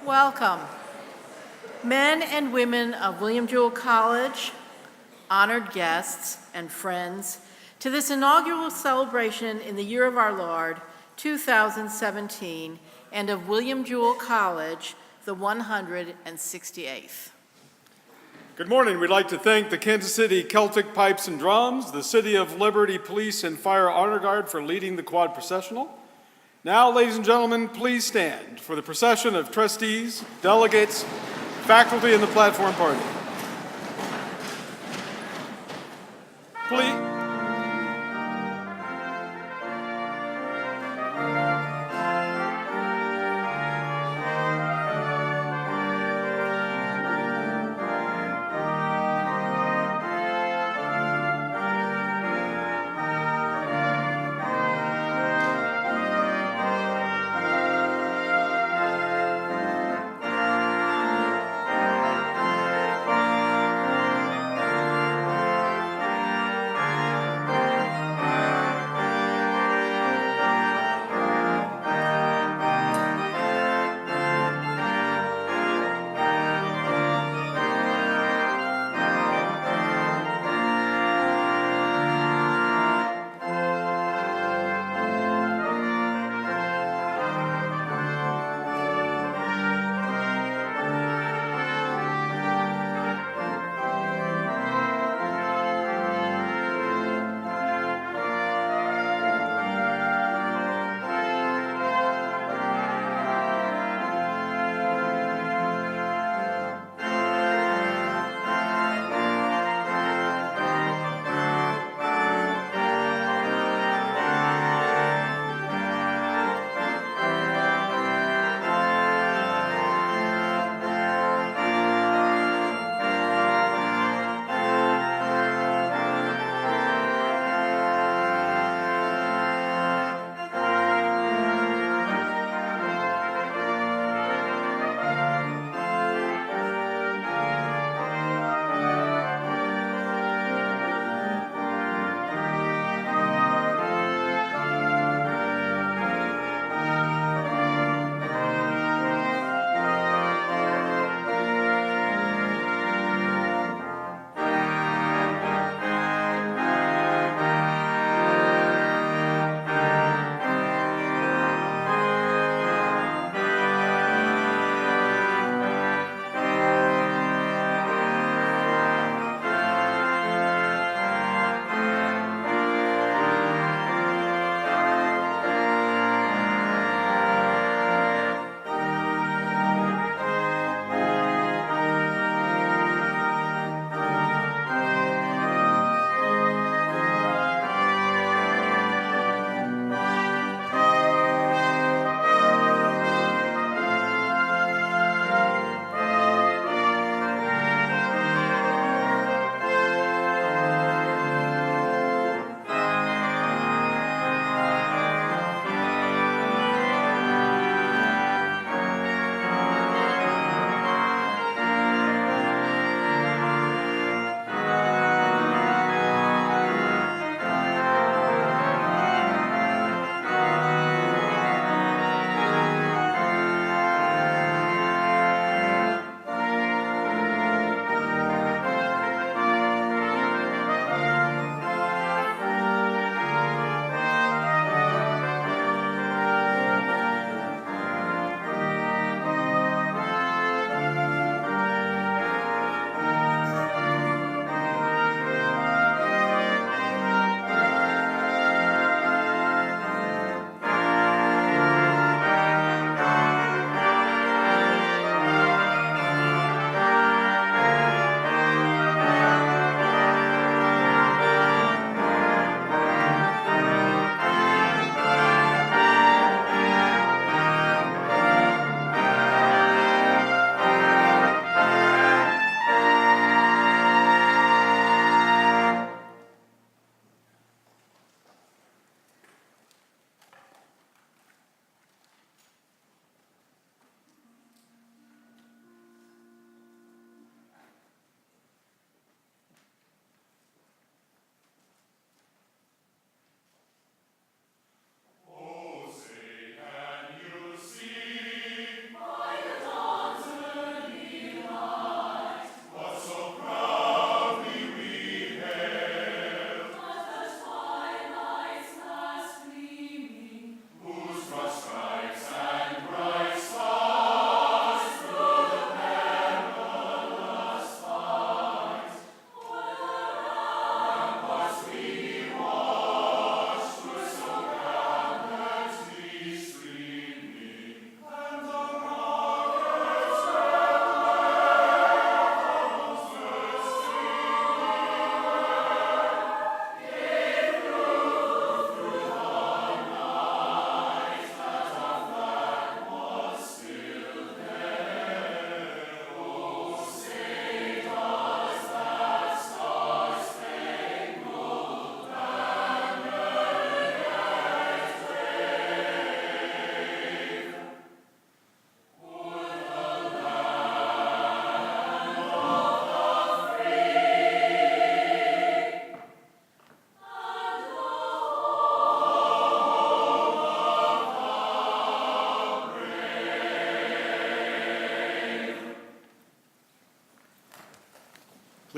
Welcome, men and women of William Jewell College, honored guests and friends, to this inaugural celebration in the year of our Lord, 2017, and of William Jewell College, the 168th. Good morning. We'd like to thank the Kansas City Celtic Pipes and Drums, the City of Liberty Police and Fire Honor Guard for leading the quad processional. Now, ladies and gentlemen, please stand for the procession of trustees, delegates, faculty, and the platform party. Please.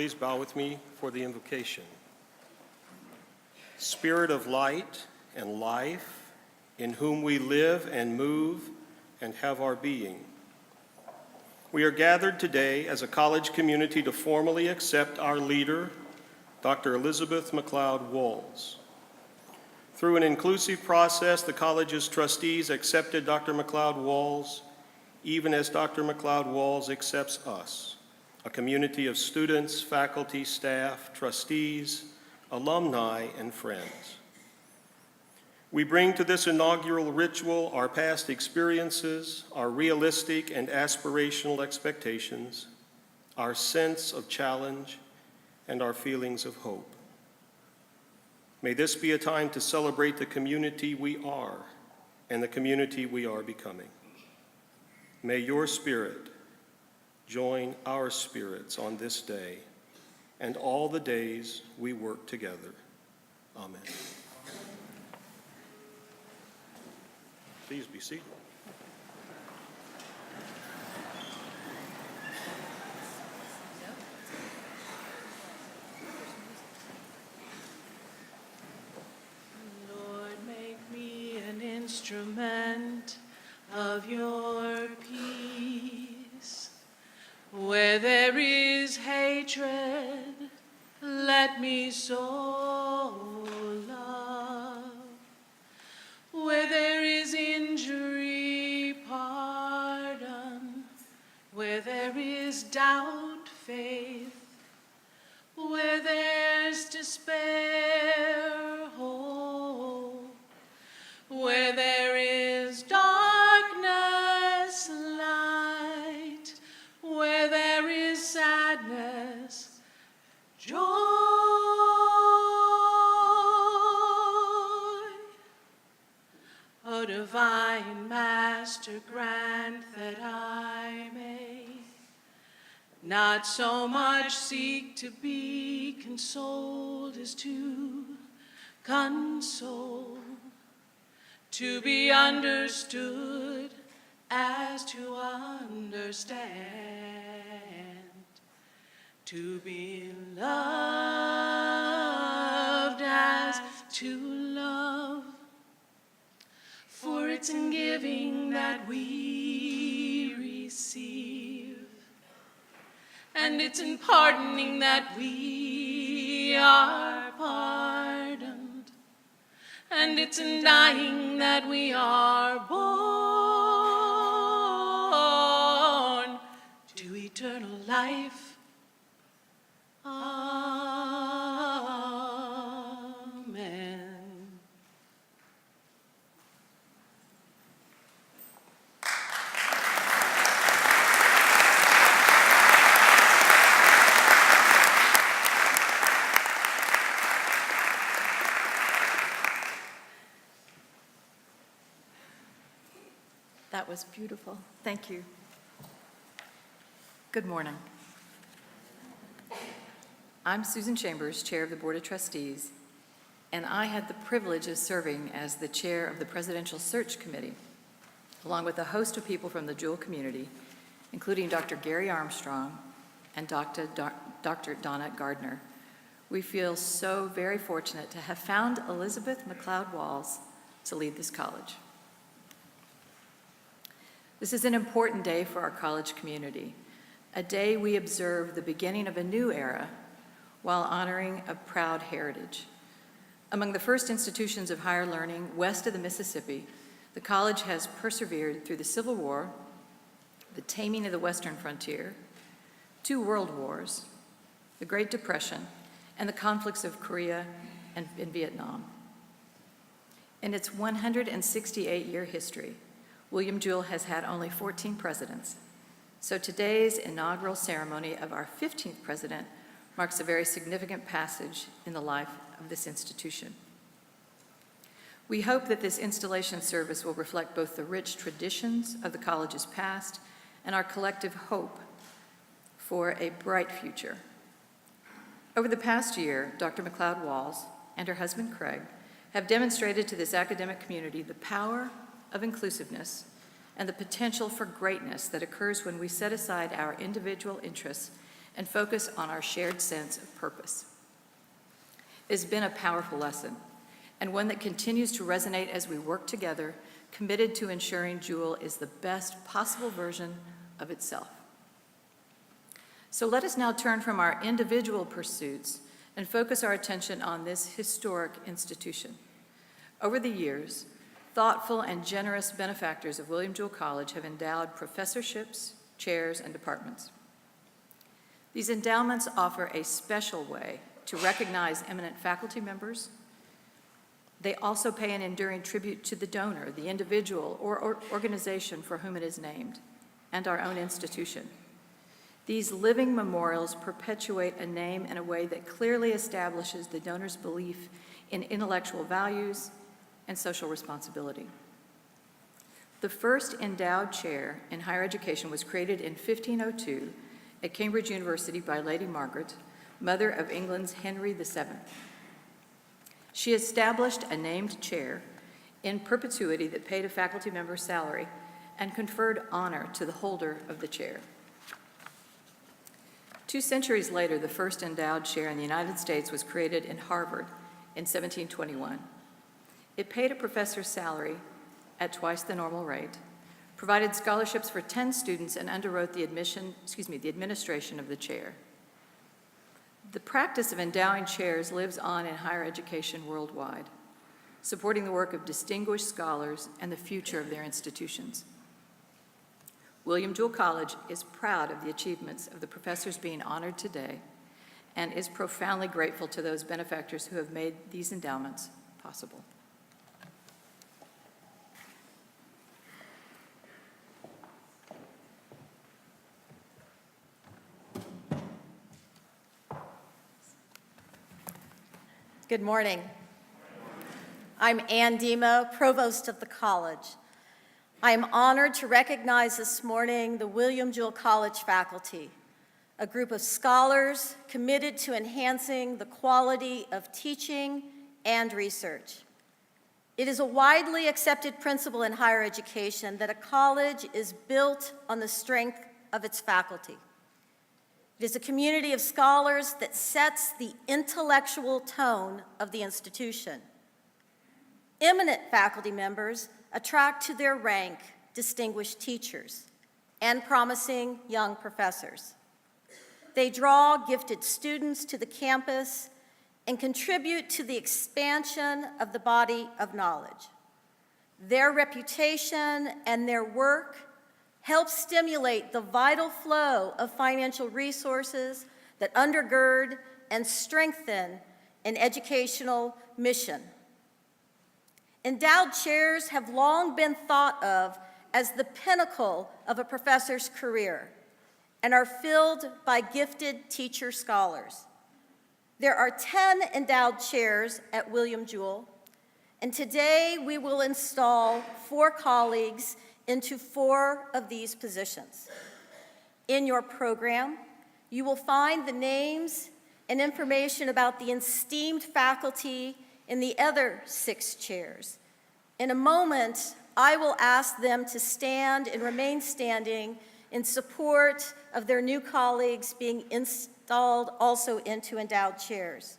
please bow with me for the invocation. Spirit of light and life, in whom we live and move and have our being. We are gathered today as a college community to formally accept our leader, Dr. Elizabeth MacLeod Walls. Through an inclusive process, the college's trustees accepted Dr. MacLeod Walls, even as Dr. MacLeod Walls accepts us, a community of students, faculty, staff, trustees, alumni, and friends. We bring to this inaugural ritual our past experiences, our realistic and aspirational expectations, our sense of challenge, and our feelings of hope. May this be a time to celebrate the community we are and the community we are becoming. May your spirit join our spirits on this day and all the days we work together. Amen. Please be seated. Lord, make me an instrument of your peace. Where there is hatred, let me sow love. Where there is injury, pardon. Where there is doubt, faith. Where there's despair, hope. Where there is darkness, light. Where there is sadness, joy. O divine Master, grant that I may not so much seek to be consoled as to console, to be understood as to understand, to be loved as to love. For it's in giving that we receive, and it's in pardoning that we are pardoned, and it's in dying that we are born to eternal life. Amen. That was beautiful. Thank you. Good morning. I'm Susan Chambers, Chair of the Board of Trustees, and I had the privilege of serving as the Chair of the Presidential Search Committee, along with a host of people from the Jewell community, including Dr. Gary Armstrong and Dr. Donna Gardner. We feel so very fortunate to have found Elizabeth MacLeod Walls to lead this college. This is an important day for our college community, a day we observe the beginning of a new era while honoring a proud heritage. Among the first institutions of higher learning west of the Mississippi, the college has persevered through the Civil War, the taming of the Western frontier, 2 world wars, the Great Depression, and the conflicts of Korea and Vietnam. In its 168-year history, William Jewell has had only 14 presidents, so today's inaugural ceremony of our 15th president marks a very significant passage in the life of this institution. We hope that this installation service will reflect both the rich traditions of the college's past and our collective hope for a bright future. Over the past year, Dr. MacLeod Walls and her husband Craig have demonstrated to this academic community the power of inclusiveness and the potential for greatness that occurs when we set aside our individual interests and focus on our shared sense of purpose. It has been a powerful lesson, and one that continues to resonate as we work together, committed to ensuring Jewell is the best possible version of itself. So let us now turn from our individual pursuits and focus our attention on this historic institution. Over the years, thoughtful and generous benefactors of William Jewell College have endowed professorships, chairs, and departments. These endowments offer a special way to recognize eminent faculty members. They also pay an enduring tribute to the donor, the individual or organization for whom it is named, and our own institution. These living memorials perpetuate a name in a way that clearly establishes the donor's belief in intellectual values and social responsibility. The first endowed chair in higher education was created in 1502 at Cambridge University by Lady Margaret, mother of England's Henry VII. She established a named chair in perpetuity that paid a faculty member's salary and conferred honor to the holder of the chair. 2 centuries later, the first endowed chair in the United States was created in Harvard in 1721. It paid a professor's salary at twice the normal rate, provided scholarships for 10 students, and underwrote the administration of the chair. The practice of endowing chairs lives on in higher education worldwide, supporting the work of distinguished scholars and the future of their institutions. William Jewell College is proud of the achievements of the professors being honored today and is profoundly grateful to those benefactors who have made these endowments possible. Good morning. I'm Ann Demo, Provost of the College. I am honored to recognize this morning the William Jewell College faculty, a group of scholars committed to enhancing the quality of teaching and research. It is a widely accepted principle in higher education that a college is built on the strength of its faculty. It is a community of scholars that sets the intellectual tone of the institution. Eminent faculty members attract to their rank distinguished teachers and promising young professors. They draw gifted students to the campus and contribute to the expansion of the body of knowledge. Their reputation and their work help stimulate the vital flow of financial resources that undergird and strengthen an educational mission. Endowed chairs have long been thought of as the pinnacle of a professor's career and are filled by gifted teacher scholars. There are 10 endowed chairs at William Jewell, and today we will install 4 colleagues into 4 of these positions. In your program, you will find the names and information about the esteemed faculty in the other 6 chairs. In a moment, I will ask them to stand and remain standing in support of their new colleagues being installed also into endowed chairs.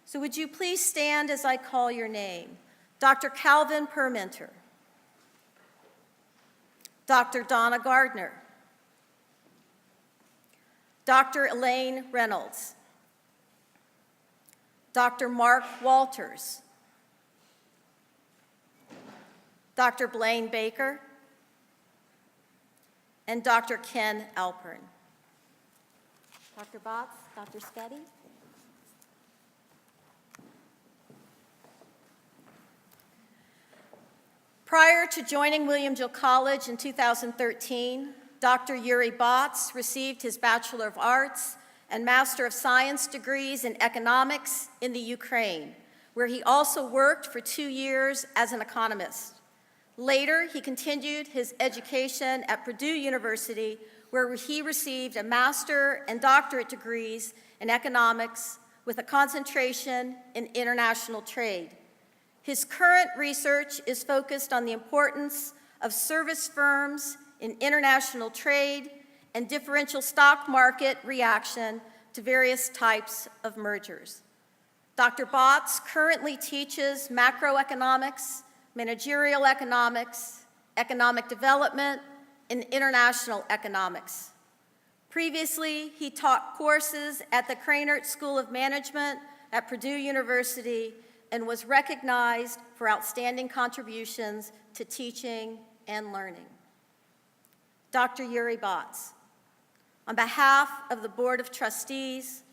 So would you please stand as I call your name? Dr. Calvin Permenter, Dr. Donna Gardner, Dr. Elaine Reynolds, Dr. Mark Walters, Dr. Blaine Baker, and Dr. Ken Alpern. Dr. Botts, Dr. Sketty. Prior to joining William Jewell College in 2013, Dr. Yuri Botts received his Bachelor of Arts and Master of Science degrees in economics in the Ukraine, where he also worked for 2 years as an economist. Later, he continued his education at Purdue University, where he received a master and doctorate degrees in economics with a concentration in international trade. His current research is focused on the importance of service firms in international trade and differential stock market reaction to various types of mergers. Dr. Botts currently teaches macroeconomics, managerial economics, economic development, and international economics. Previously, he taught courses at the Cranert School of Management at Purdue University and was recognized for outstanding contributions to teaching and learning. Dr. Yuri Botts, on behalf of the Board of Trustees,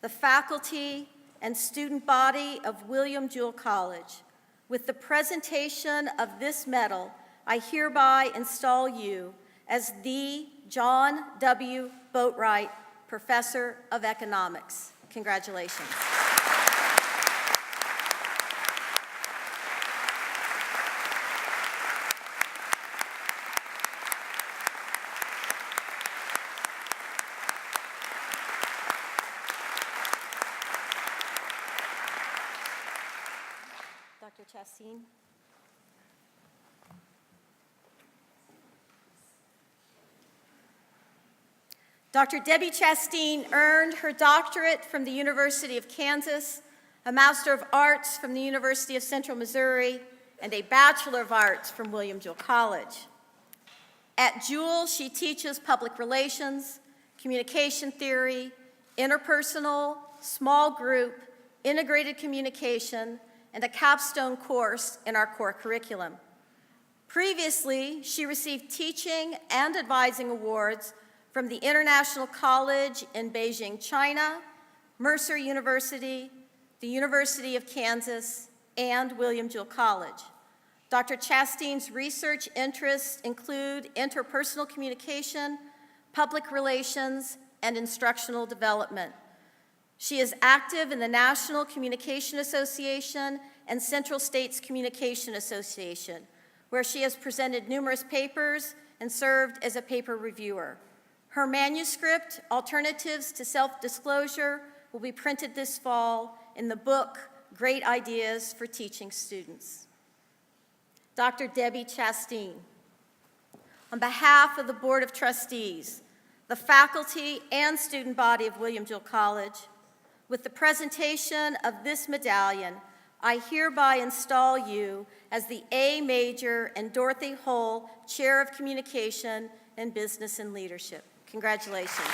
the faculty, and student body of William Jewell College, with the presentation of this medal, I hereby install you as the John W. Boatwright Professor of Economics. Congratulations. Dr. Chastain. Dr. Debbie Chastain earned her doctorate from the University of Kansas, a Master of Arts from the University of Central Missouri, and a Bachelor of Arts from William Jewell College. At Jewell, she teaches public relations, communication theory, interpersonal, small group, integrated communication, and a capstone course in our core curriculum. Previously, she received teaching and advising awards from the International College in Beijing, China, Mercer University, the University of Kansas, and William Jewell College. Dr. Chastain's research interests include interpersonal communication, public relations, and instructional development. She is active in the National Communication Association and Central States Communication Association, where she has presented numerous papers and served as a paper reviewer. Her manuscript, Alternatives to Self-Disclosure, will be printed this fall in the book, Great Ideas for Teaching Students. Dr. Debbie Chastain, on behalf of the Board of Trustees, the faculty and student body of William Jewell College, with the presentation of this medallion, I hereby install you as the A Major and Dorothy Hull Chair of Communication and Business and Leadership. Congratulations.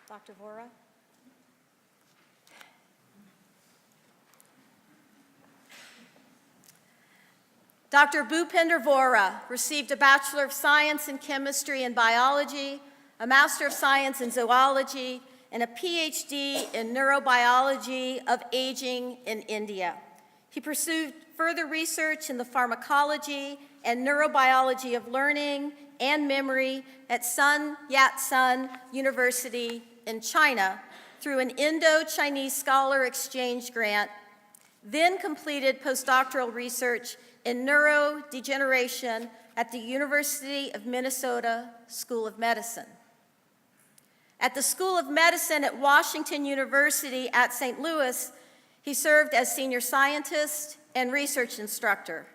Dr. Vora. Dr. Bhupinder Vora received a Bachelor of Science in Chemistry and Biology, a Master of Science in Zoology, and a PhD in Neurobiology of Aging in India. He pursued further research in the pharmacology and neurobiology of learning and memory at Sun Yat-sen University in China through an Indo-Chinese Scholar Exchange Grant, then completed postdoctoral research in neurodegeneration at the University of Minnesota School of Medicine. At the School of Medicine at Washington University at St. Louis, he served as senior scientist and research instructor.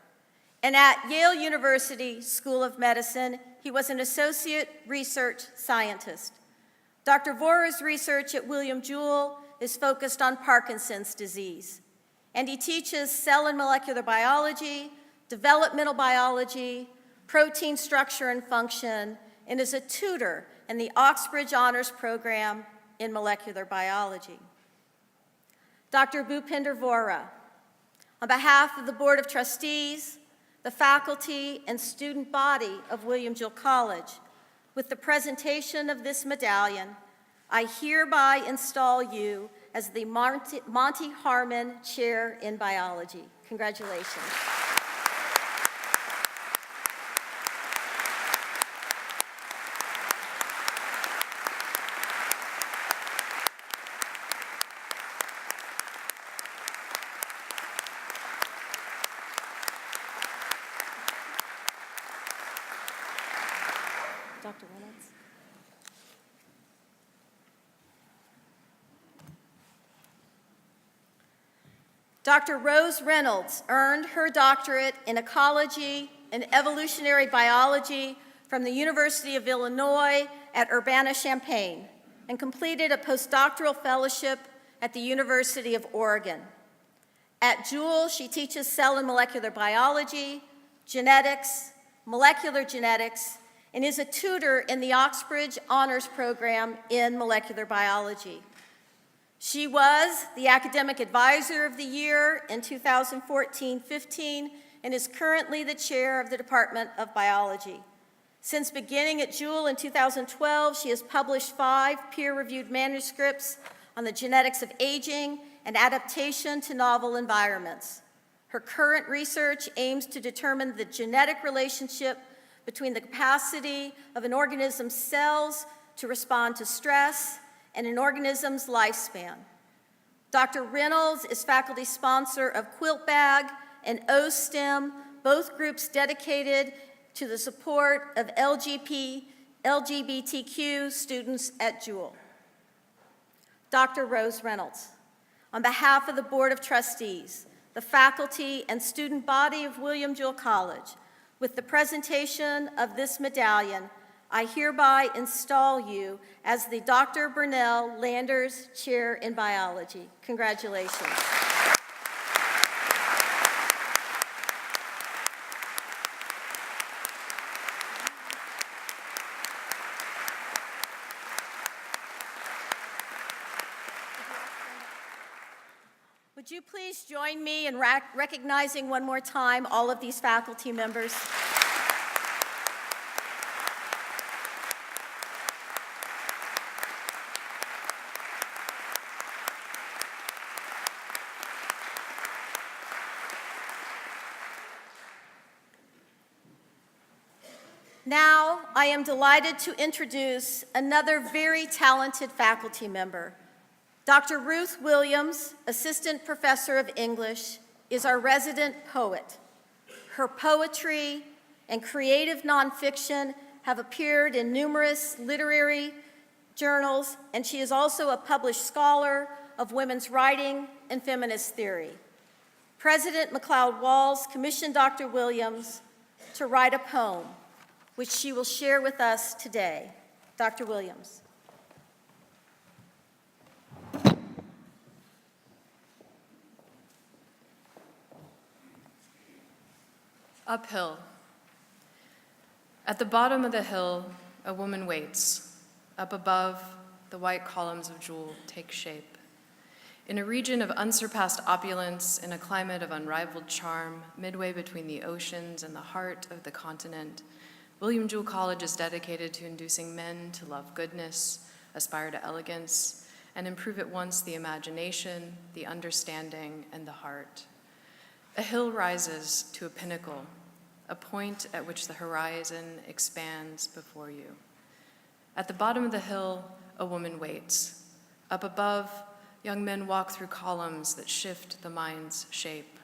And at Yale University School of Medicine, he was an associate research scientist. Dr. Vora's research at William Jewell is focused on Parkinson's disease, and he teaches cell and molecular biology, developmental biology, protein structure and function, and is a tutor in the Oxbridge Honors Program in molecular biology. Dr. Bhupinder Vora, on behalf of the Board of Trustees, the faculty and student body of William Jewell College, with the presentation of this medallion, I hereby install you as the Monty Harmon Chair in Biology. Congratulations. Dr. Reynolds. Dr. Rose Reynolds earned her doctorate in ecology and evolutionary biology from the University of Illinois at Urbana-Champaign and completed a postdoctoral fellowship at the University of Oregon. At Jewell, she teaches cell and molecular biology, genetics, molecular genetics, and is a tutor in the Oxbridge Honors Program in molecular biology. She was the Academic Advisor of the Year in 2014-15 and is currently the chair of the Department of Biology. Since beginning at Jewell in 2012, she has published 5 peer-reviewed manuscripts on the genetics of aging and adaptation to novel environments. Her current research aims to determine the genetic relationship between the capacity of an organism's cells to respond to stress and an organism's lifespan. Dr. Reynolds is faculty sponsor of Quilt Bag and OSTEM, both groups dedicated to the support of LGBTQ students at Jewell. Dr. Rose Reynolds, on behalf of the Board of Trustees, the faculty and student body of William Jewell College, with the presentation of this medallion, I hereby install you as the Dr. Burnell Landers Chair in Biology. Congratulations. Would you please join me in recognizing one more time all of these faculty members? Now, I am delighted to introduce another very talented faculty member. Dr. Ruth Williams, Assistant Professor of English, is our resident poet. Her poetry and creative nonfiction have appeared in numerous literary journals, and she is also a published scholar of women's writing and feminist theory. President MacLeod Walls commissioned Dr. Williams to write a poem, which she will share with us today. Dr. Williams. Uphill. At the bottom of the hill, a woman waits. Up above, the white columns of Jewell take shape. In a region of unsurpassed opulence, in a climate of unrivaled charm, midway between the oceans and the heart of the continent, William Jewell College is dedicated to inducing men to love goodness, aspire to elegance, and improve at once the imagination, the understanding, and the heart. A hill rises to a pinnacle, a point at which the horizon expands before you. At the bottom of the hill, a woman waits. Up above, young men walk through columns that shift the mind's shape.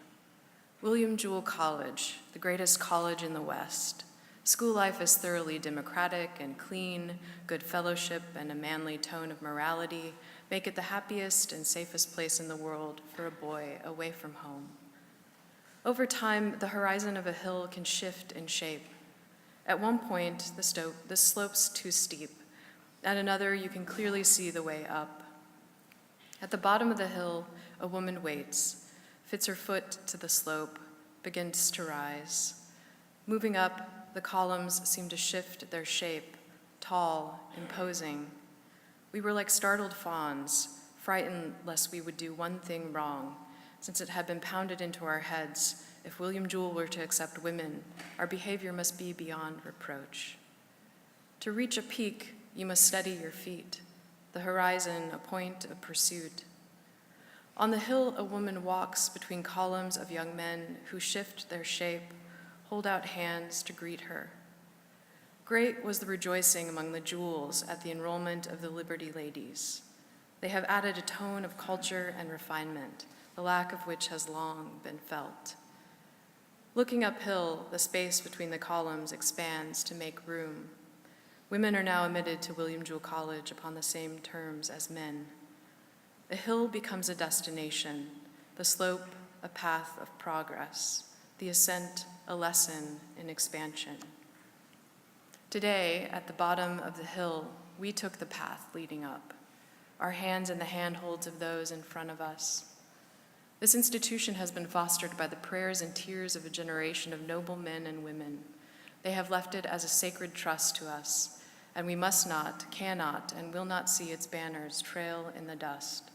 William Jewell College, the greatest college in the West. School life is thoroughly democratic and clean. Good fellowship and a manly tone of morality make it the happiest and safest place in the world for a boy away from home. Over time, the horizon of a hill can shift in shape. At one point, the slope's too steep. At another, you can clearly see the way up. At the bottom of the hill, a woman waits, fits her foot to the slope, begins to rise. Moving up, the columns seem to shift their shape, tall, imposing. We were like startled fawns, frightened lest we would do one thing wrong, since it had been pounded into our heads, if William Jewell were to accept women, our behavior must be beyond reproach. To reach a peak, you must steady your feet, the horizon a point of pursuit. On the hill, a woman walks between columns of young men who shift their shape, hold out hands to greet her. Great was the rejoicing among the Jewells at the enrollment of the Liberty Ladies. They have added a tone of culture and refinement, the lack of which has long been felt. Looking uphill, the space between the columns expands to make room. Women are now admitted to William Jewell College upon the same terms as men. A hill becomes a destination, the slope a path of progress, the ascent a lesson in expansion. Today, at the bottom of the hill, we took the path leading up, our hands in the handholds of those in front of us. This institution has been fostered by the prayers and tears of a generation of noble men and women. They have left it as a sacred trust to us, and we must not, cannot, and will not see its banners trail in the dust.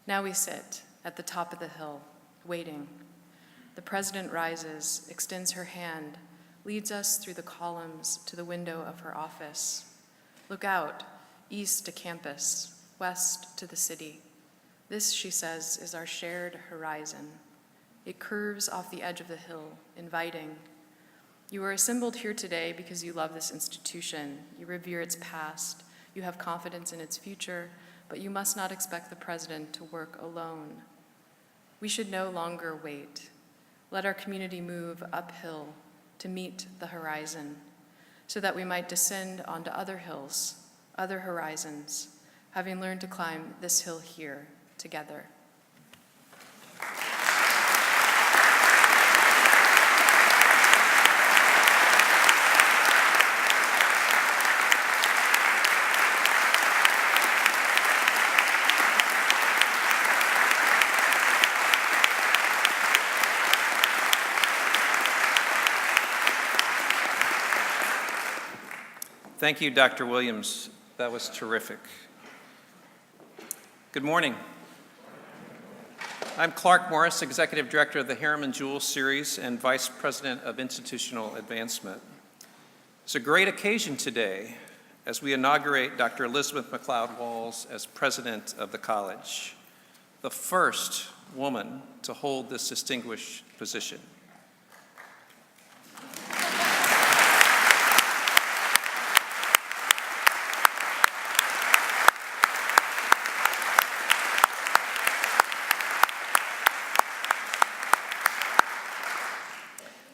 Now we sit at the top of the hill, waiting. The president rises, extends her hand, leads us through the columns to the window of her office. Look out, east to campus, west to the city. This, she says, is our shared horizon. It curves off the edge of the hill, inviting. You are assembled here today because you love this institution. You revere its past. You have confidence in its future, but you must not expect the president to work alone. We should no longer wait. Let our community move uphill to meet the horizon, so that we might descend onto other hills, other horizons, having learned to climb this hill here together. Thank you, Dr. Williams. That was terrific. Good morning. I'm Clark Morris, Executive Director of the Harriman Jewell Series and Vice President of Institutional Advancement. It's a great occasion today as we inaugurate Dr. Elizabeth MacLeod Walls as President of the College, the first woman to hold this distinguished position.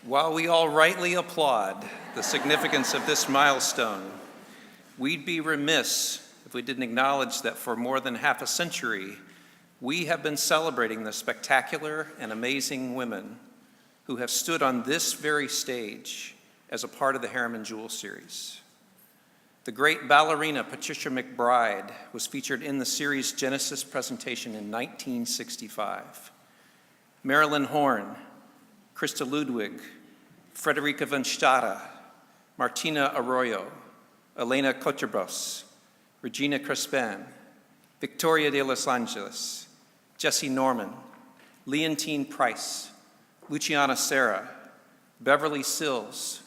While we all rightly applaud the significance of this milestone, we'd be remiss if we didn't acknowledge that for more than half a century, we have been celebrating the spectacular and amazing women who have stood on this very stage as a part of the Harriman Jewell series. The great ballerina Patricia McBride was featured in the series Genesis presentation in 1965. Marilyn Horne, Christa Ludwig, Frederica von Stade, Martina Arroyo, Elena Coterbos, Regina Crespin, Victoria de Los Angeles, Jessie Norman, Leontine Price, Luciana Serra, Beverly Sills,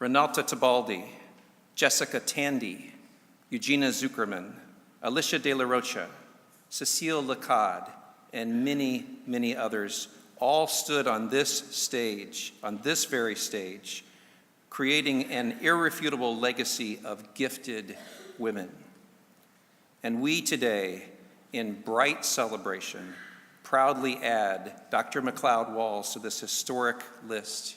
Renata Tebaldi, Jessica Tandy, Eugenia Zuckerman, Alicia De La Rocha, Cecile Lacade, and many, many others all stood on this stage, on this very stage, creating an irrefutable legacy of gifted women. And we today, in bright celebration, proudly add Dr. MacLeod Walls to this historic list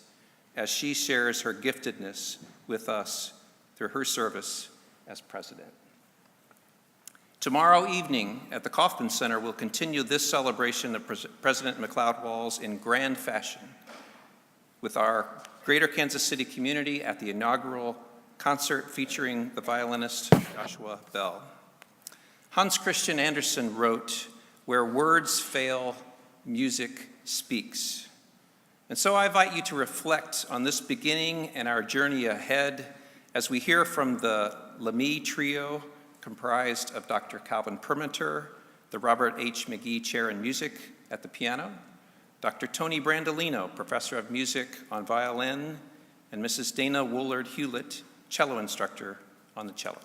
as she shares her giftedness with us through her service as president. Tomorrow evening at the Kauffman Center, we'll continue this celebration of President MacLeod Walls in grand fashion with our Greater Kansas City community at the inaugural concert featuring the violinist Joshua Bell. Hans Christian Andersen wrote, "Where words fail, music speaks." And so I invite you to reflect on this beginning and our journey ahead as we hear from the Lamy Trio, comprised of Dr. Calvin Permenter, the Robert H. McGee Chair in Music at the piano, Dr. Tony Brandolino, Professor of Music on violin, and Mrs. Dana Woolard-Hewlett, cello instructor on the cello.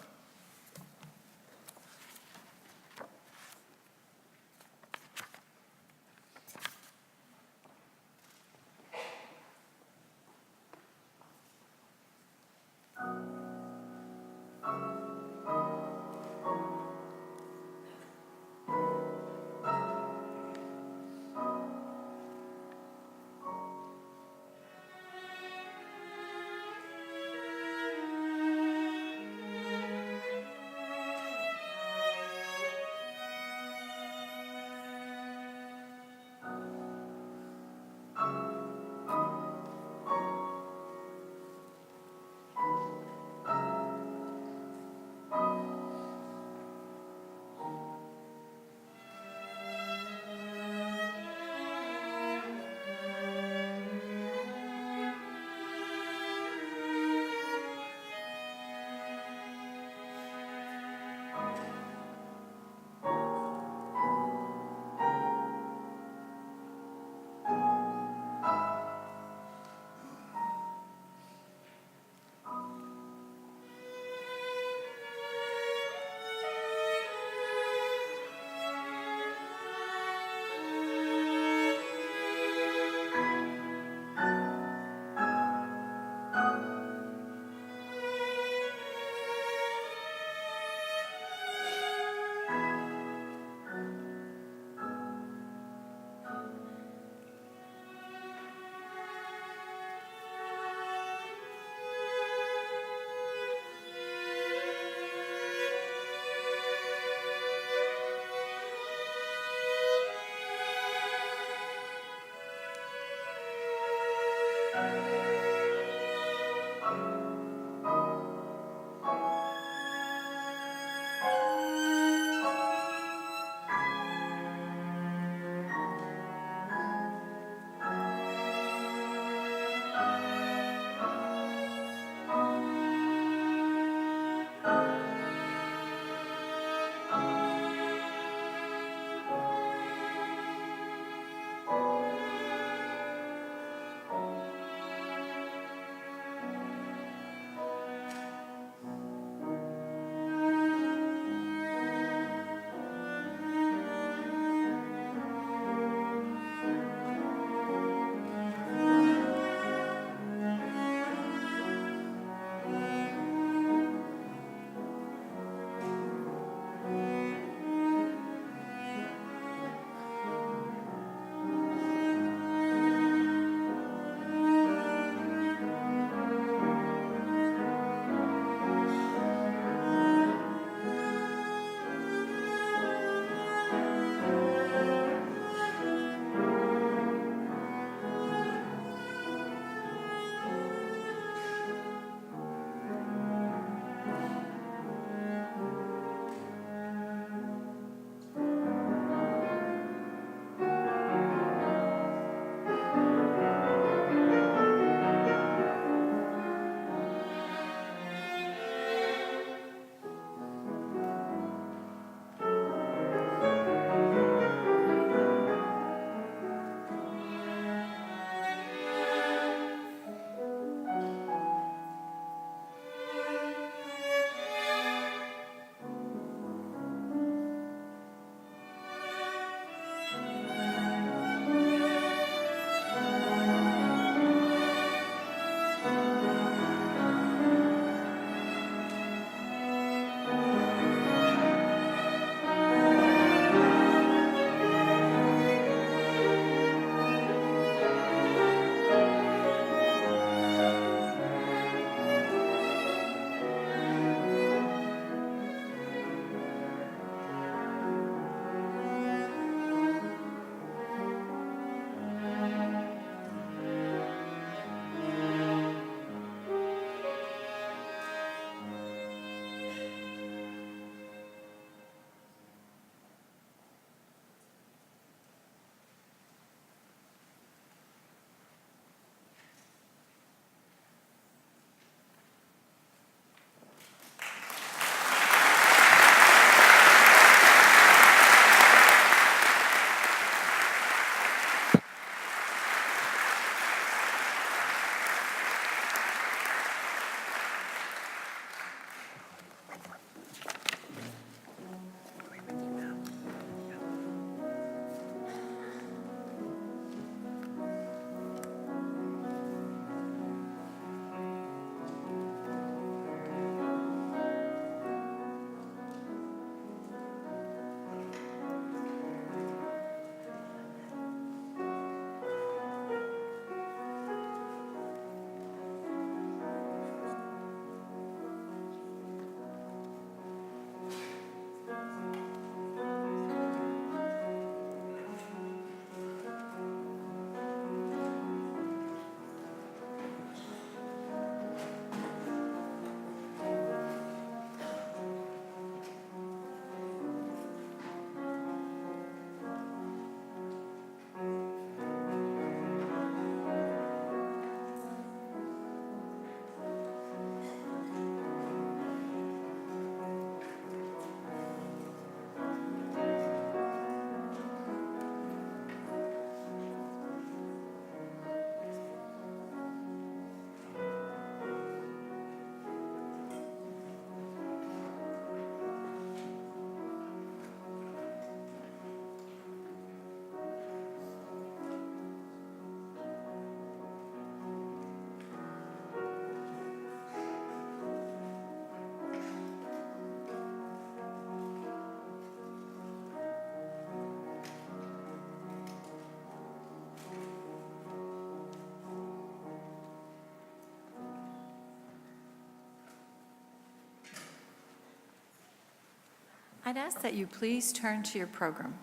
I'd ask that you please turn to your program.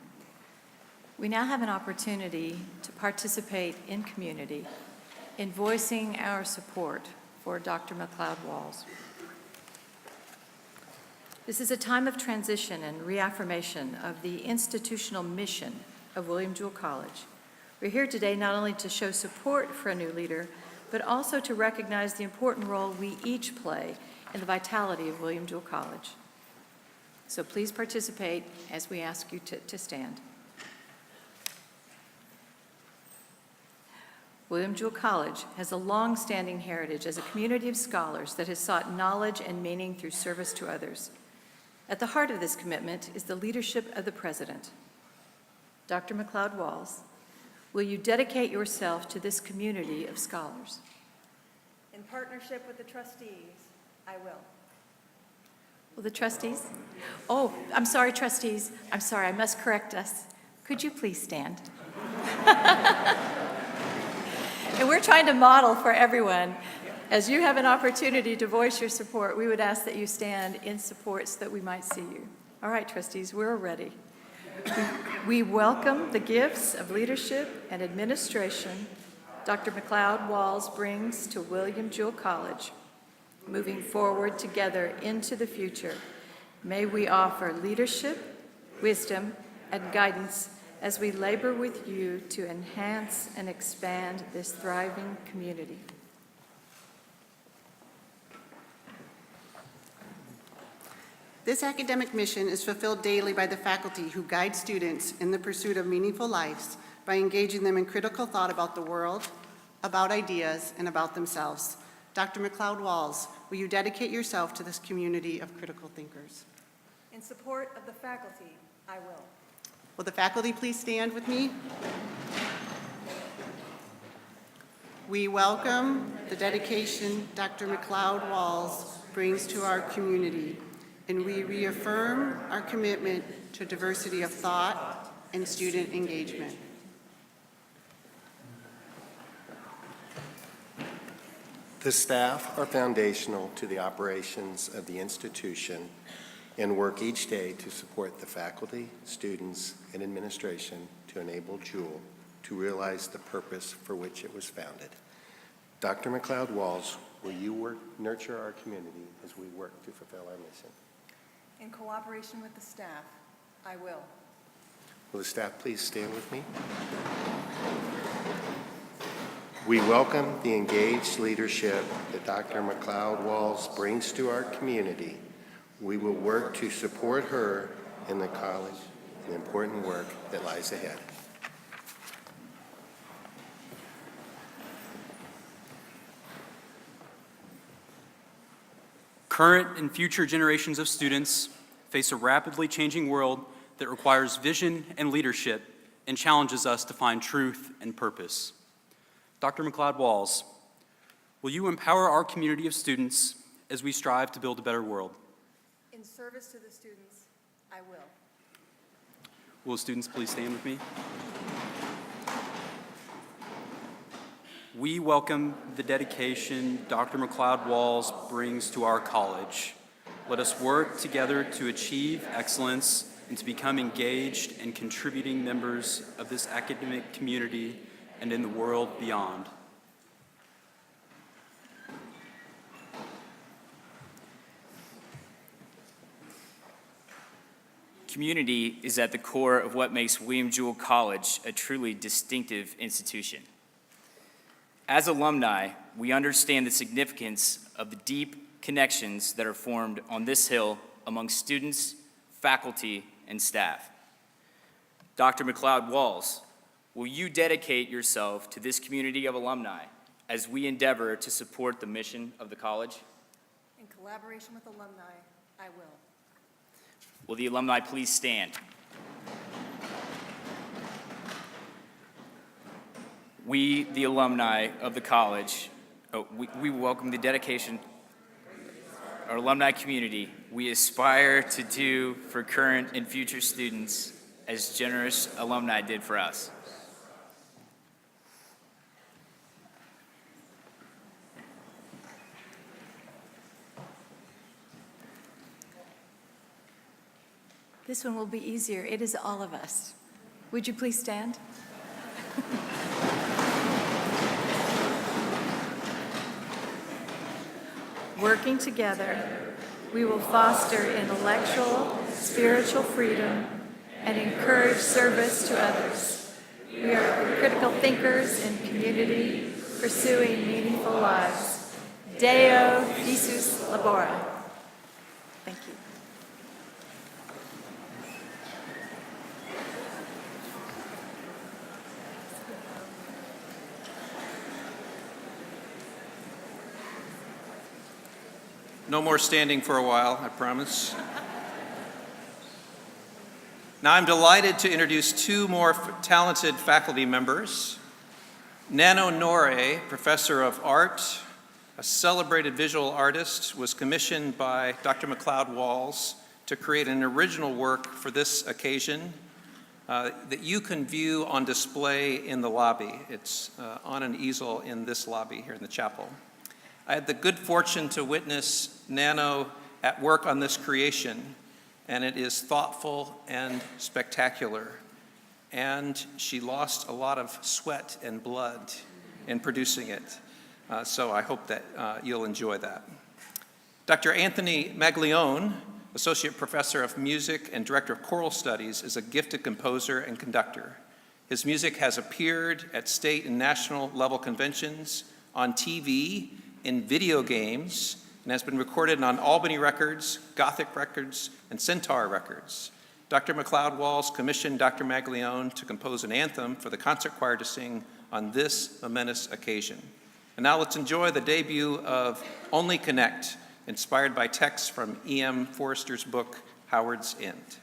We now have an opportunity to participate in community in voicing our support for Dr. MacLeod Walls. This is a time of transition and reaffirmation of the institutional mission of William Jewell College. We're here today not only to show support for a new leader, but also to recognize the important role we each play in the vitality of William Jewell College. So please participate as we ask you to stand. William Jewell College has a long-standing heritage as a community of scholars that has sought knowledge and meaning through service to others. At the heart of this commitment is the leadership of the president. Dr. MacLeod Walls, will you dedicate yourself to this community of scholars? In partnership with the trustees, I will. Will the trustees? Oh, I'm sorry, trustees. I'm sorry, I must correct us. Could you please stand? And we're trying to model for everyone. As you have an opportunity to voice your support, we would ask that you stand in support so that we might see you. All right, trustees, we're ready. We welcome the gifts of leadership and administration Dr. MacLeod Walls brings to William Jewell College. Moving forward together into the future, may we offer leadership, wisdom, and guidance as we labor with you to enhance and expand this thriving community. This academic mission is fulfilled daily by the faculty who guide students in the pursuit of meaningful lives by engaging them in critical thought about the world, about ideas, and about themselves. Dr. MacLeod Walls, will you dedicate yourself to this community of critical thinkers? In support of the faculty, I will. Will the faculty please stand with me? We welcome the dedication Dr. MacLeod Walls brings to our community, and we reaffirm our commitment to diversity of thought and student engagement. The staff are foundational to the operations of the institution and work each day to support the faculty, students, and administration to enable Jewell to realize the purpose for which it was founded. Dr. MacLeod Walls, will you nurture our community as we work to fulfill our mission? In cooperation with the staff, I will. Will the staff please stand with me? We welcome the engaged leadership that Dr. MacLeod Walls brings to our community. We will work to support her in the college and the important work that lies ahead. Current and future generations of students face a rapidly changing world that requires vision and leadership and challenges us to find truth and purpose. Dr. MacLeod Walls, will you empower our community of students as we strive to build a better world? In service to the students, I will. Will the students please stand with me? We welcome the dedication Dr. MacLeod Walls brings to our college. Let us work together to achieve excellence and to become engaged and contributing members of this academic community and in the world beyond. Community is at the core of what makes William Jewell College a truly distinctive institution. As alumni, we understand the significance of the deep connections that are formed on this hill among students, faculty, and staff. Dr. MacLeod Walls, will you dedicate yourself to this community of alumni as we endeavor to support the mission of the college? In collaboration with alumni, I will. Will the alumni please stand? We, the alumni of the college, we welcome the dedication, our alumni community. We aspire to do for current and future students as generous alumni did for us. This one will be easier. It is all of us. Would you please stand? Working together, we will foster intellectual, spiritual freedom and encourage service to others. We are critical thinkers in community, pursuing meaningful lives. Deo Jesus Labora. Thank you. No more standing for a while, I promise. Now I'm delighted to introduce two more talented faculty members. Nano Nore, professor of art, a celebrated visual artist, was commissioned by Dr. MacLeod Walls to create an original work for this occasion that you can view on display in the lobby. It's on an easel in this lobby here in the chapel. I had the good fortune to witness Nano at work on this creation, and it is thoughtful and spectacular. And she lost a lot of sweat and blood in producing it. So I hope that you'll enjoy that. Dr. Anthony MacLeod, Associate Professor of Music and Director of Choral Studies, is a gifted composer and conductor. His music has appeared at state and national level conventions, on TV, in video games, and has been recorded on Albany Records, Gothic Records, and Centaur Records. Dr. MacLeod Walls commissioned Dr. MacLeod to compose an anthem for the concert choir to sing on this momentous occasion. And now let's enjoy the debut of Only Connect, inspired by texts from E.M. Forster's book, Howard's End.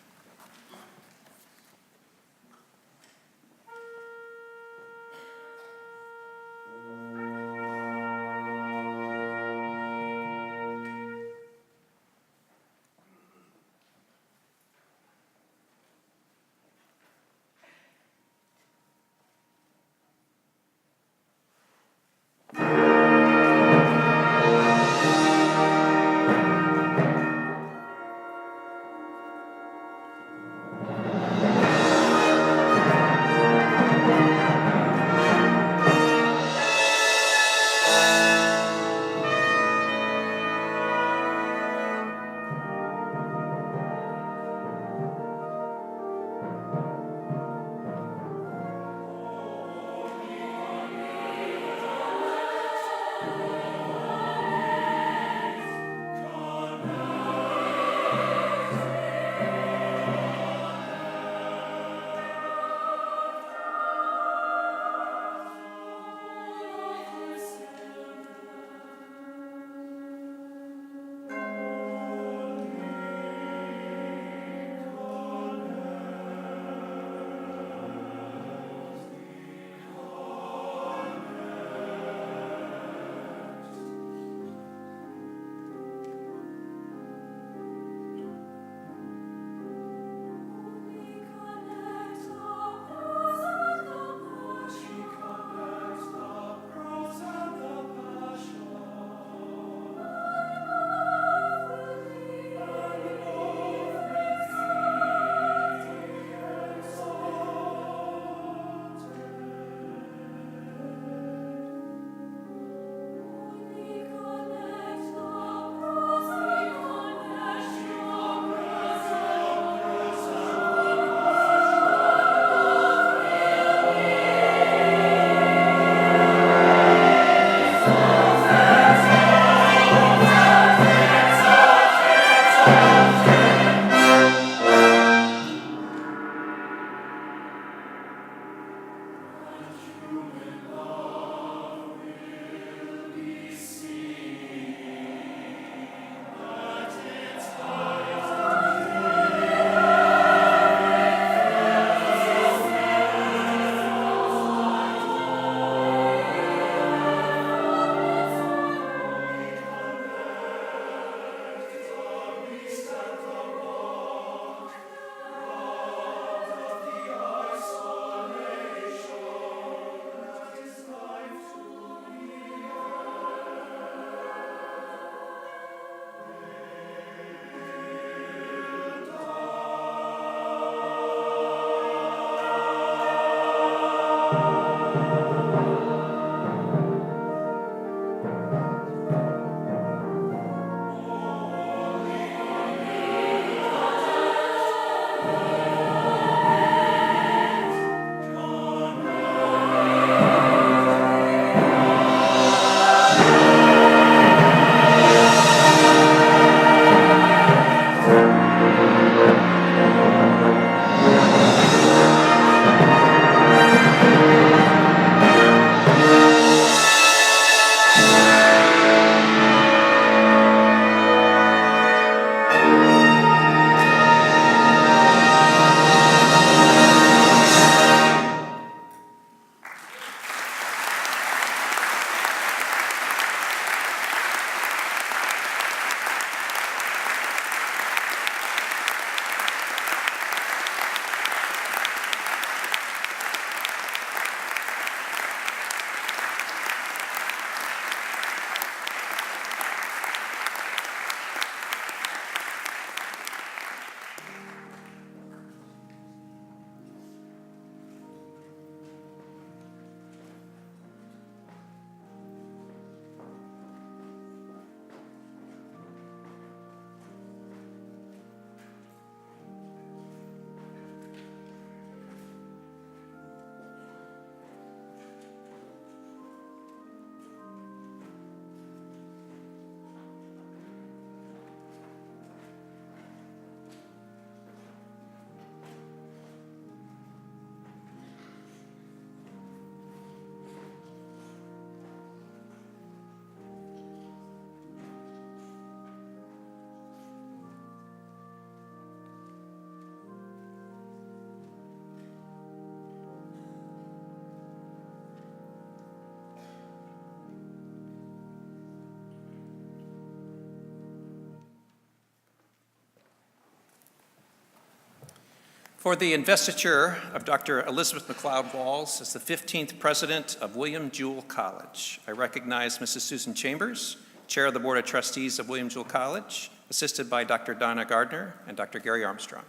For the investiture of Dr. Elizabeth MacLeod Walls as the 15th president of William Jewell College, I recognize Mrs. Susan Chambers, Chair of the Board of Trustees of William Jewell College, assisted by Dr. Donna Gardner and Dr. Gary Armstrong.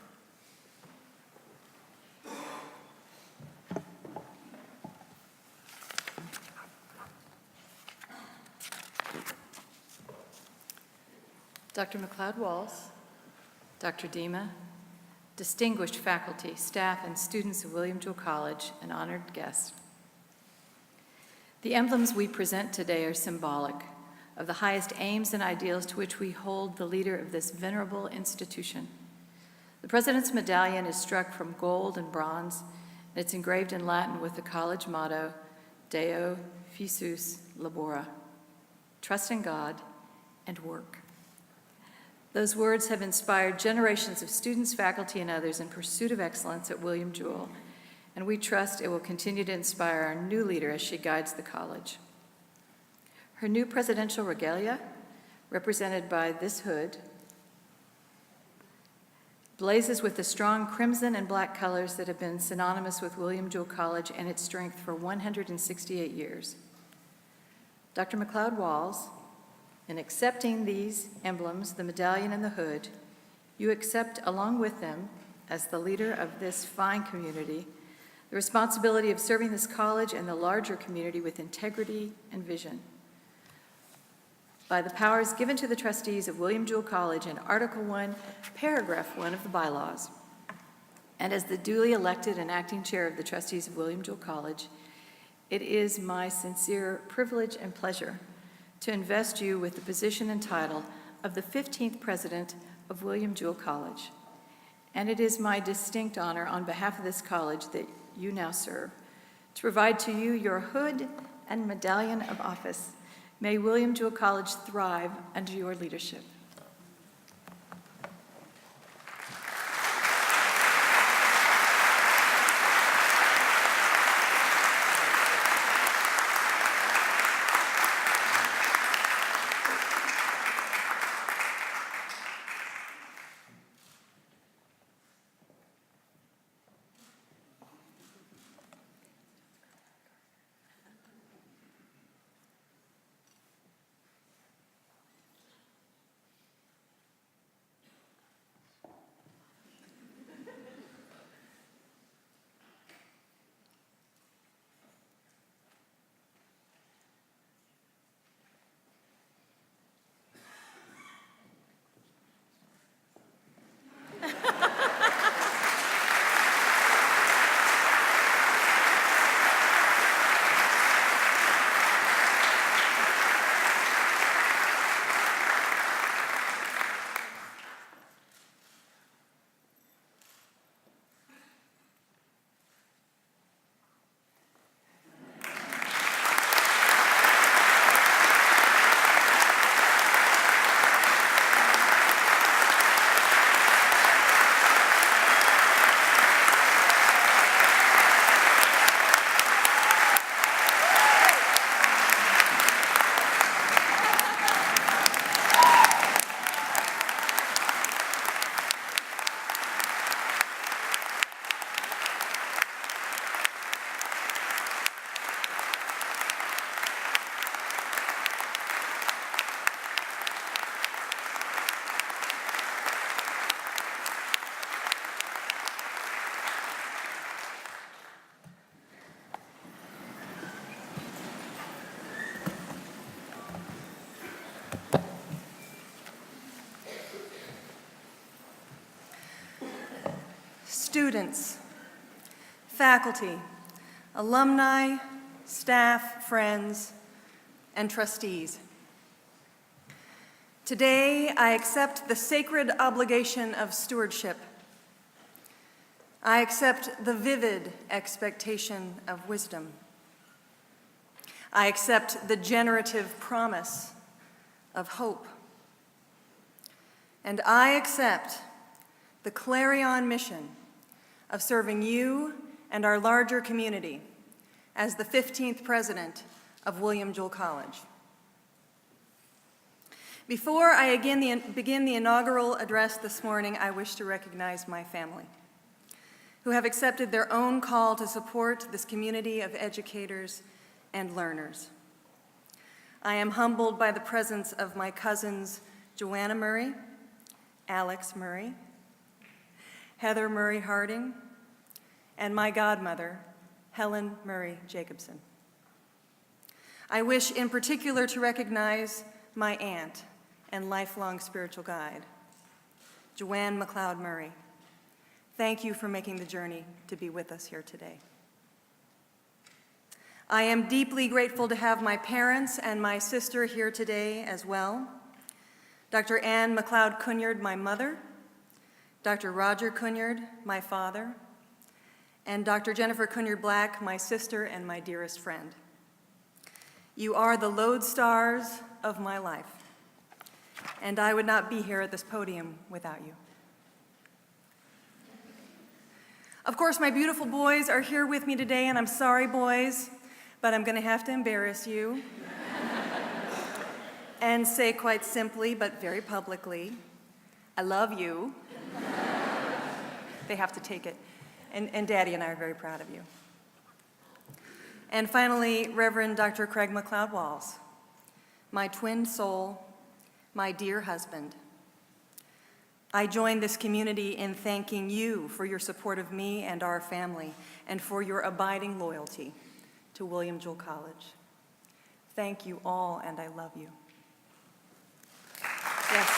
Dr. MacLeod Walls, Dr. Dima, distinguished faculty, staff, and students of William Jewell College, and honored guests. The emblems we present today are symbolic of the highest aims and ideals to which we hold the leader of this venerable institution. The President's medallion is struck from gold and bronze, and it's engraved in Latin with the college motto, Deo Fussus Labora, trust in God and work. Those words have inspired generations of students, faculty, and others in pursuit of excellence at William Jewell, and we trust it will continue to inspire our new leader as she guides the college. Her new presidential regalia, represented by this hood, blazes with the strong crimson and black colors that have been synonymous with William Jewell College and its strength for 168 years. Dr. MacLeod Walls, in accepting these emblems, the medallion and the hood, you accept along with them, as the leader of this fine community, the responsibility of serving this college and the larger community with integrity and vision. By the powers given to the trustees of William Jewell College in Article 1, Paragraph 1 of the bylaws, and as the duly elected and acting chair of the trustees of William Jewell College, it is my sincere privilege and pleasure to invest you with the position and title of the 15th president of William Jewell College. And it is my distinct honor on behalf of this college that you now serve to provide to you your hood and medallion of office. May William Jewell College thrive under your leadership. Students, faculty, alumni, staff, friends, and trustees. Today, I accept the sacred obligation of stewardship. I accept the vivid expectation of wisdom. I accept the generative promise of hope. And I accept the clarion mission of serving you and our larger community as the 15th president of William Jewell College. Before I begin the inaugural address this morning, I wish to recognize my family. who have accepted their own call to support this community of educators and learners. I am humbled by the presence of my cousins Joanna Murray, Alex Murray, Heather Murray Harding, and my godmother, Helen Murray Jacobson. I wish in particular to recognize my aunt and lifelong spiritual guide, Joanne MacLeod Murray. Thank you for making the journey to be with us here today. I am deeply grateful to have my parents and my sister here today as well. Dr. Ann MacLeod Cunard, my mother, Dr. Roger Cunard, my father, and Dr. Jennifer Cunard Black, my sister and my dearest friend. You are the lodestars of my life, and I would not be here at this podium without you. Of course, my beautiful boys are here with me today, and I'm sorry, boys, but I'm going to have to embarrass you and say quite simply, but very publicly, I love you. They have to take it. And Daddy and I are very proud of you. And finally, Reverend Dr. Craig MacLeod Walls, my twin soul, my dear husband. I join this community in thanking you for your support of me and our family and for your abiding loyalty to William Jewell College. Thank you all, and I love you. Yes.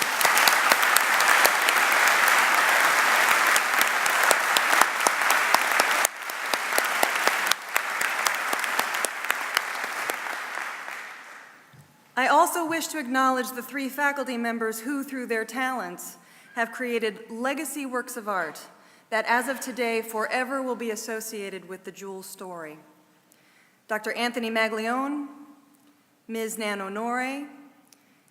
I also wish to acknowledge the 3 faculty members who, through their talents, have created legacy works of art that, as of today, forever will be associated with the Jewell story. Dr. Anthony MacLeod, Ms. Nan Honore,